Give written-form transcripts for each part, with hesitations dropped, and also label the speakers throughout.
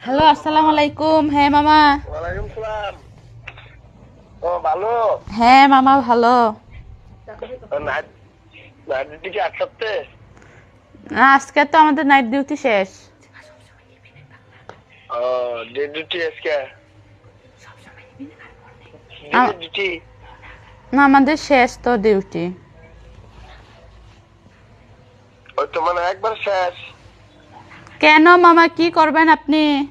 Speaker 1: Hello, আসসালামু আলাইকুম। হ্যাঁ মামা।
Speaker 2: ওয়ালাইকুম সালাম। ও ভালো।
Speaker 1: হ্যাঁ মামা ভালো।
Speaker 2: নাইট নাইট ডিউটি কি 8 সপ্তাহে?
Speaker 1: না, আজকে তো আমাদের নাইট ডিউটি শেষ।
Speaker 2: ও ডে ডিউটি আজকে
Speaker 1: আ-
Speaker 2: দিনের ডিউটি।
Speaker 1: না, আমাদের শেষ তো ডিউটি।
Speaker 2: ওই তো মানে একবার শেষ।
Speaker 1: কেন মামা, কি করবেন আপনি?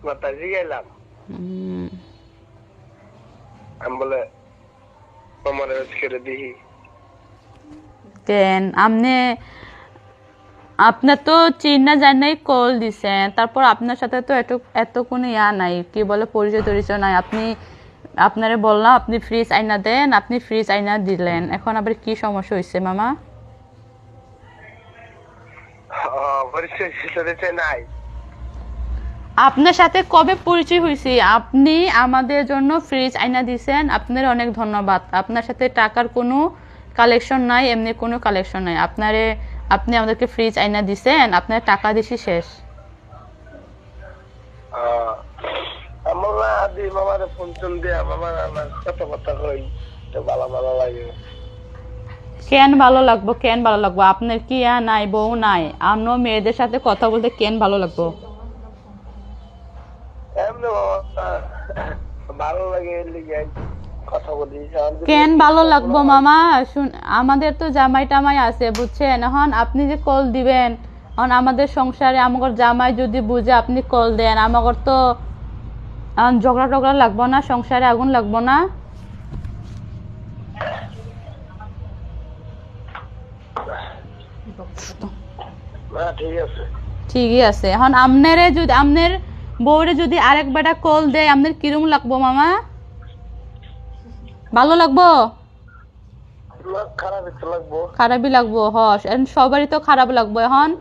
Speaker 2: মাতাজি গেলাম।
Speaker 1: উম,
Speaker 2: আমি বলে আমার ছেড়ে দিই।
Speaker 1: কেন আপনার তো চিন্না জানাই কল দিছেন, তারপর আপনার সাথে তো এত কোনো নাই, কি বলে, পরিচয় টরিচয় নাই। আপনারে বললাম আপনি ফ্রিজ আইনা দেন, আপনি ফ্রিজ আইনা দিলেন, এখন আবার কি সমস্যা হয়েছে মামা?
Speaker 2: পরিচয় দিতে নাই।
Speaker 1: আপনার সাথে কবে পরিচয় হয়েছি? আপনি আমাদের জন্য ফ্রিজ আইনা দিয়েছেন, আপনার অনেক ধন্যবাদ। আপনার সাথে টাকার কোনো কালেকশন নাই, এমনি কোনো কালেকশন নাই। আপনি আমাদেরকে ফ্রিজ আইনা দিয়েছেন, আপনার টাকা দিছি শেষ।
Speaker 2: আমার না আদি মামার ফোন টোন দিয়ে মামার আমার কথা কই তো ভালো ভালো লাগে।
Speaker 1: কেন ভালো লাগবো, কেন ভালো লাগবো? আপনার কি নাই, বউ নাই? অন্য মেয়েদের সাথে কথা বলতে কেন ভালো লাগবো?
Speaker 2: এমনি মামা ভালো লাগে লিগে কথা বলি।
Speaker 1: কেন ভালো লাগবো মামা? আমাদের তো জামাই টামাই আছে, বুঝছেন? এখন আপনি যে কল দিবেন, এখন আমাদের সংসারে আমার জামাই যদি বুঝে আপনি কল দেন, আমার তো এখন ঝগড়া টগড়া লাগবো না? সংসারে আগুন লাগবো না?
Speaker 2: না ঠিক আছে।
Speaker 1: ঠিকই আছে। এখন আপনার বউরে যদি আরেক বেটা কল দেয়, আপনার কিরম লাগবো মামা? ভালো লাগবো?
Speaker 2: খারাপ একটু লাগবো।
Speaker 1: খারাপই লাগবো। এখন সবারই তো খারাপ লাগবো। এখন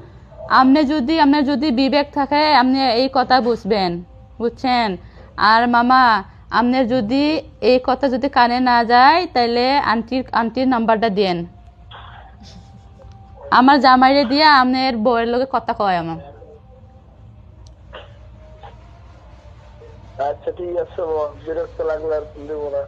Speaker 1: আপনার যদি বিবেক থাকে, আপনি এই কথা বুঝবেন, বুঝছেন? আর মামা, আপনার যদি এই কথা যদি কানে না যায়, তাহলে আন্টির নাম্বারটা দেন, আমার জামাইরে দিয়া আপনার বউয়ের লগে কথা কয় আমার।
Speaker 2: আচ্ছা ঠিক আছে, বিরক্ত লাগলে আর ফোন দেবো না।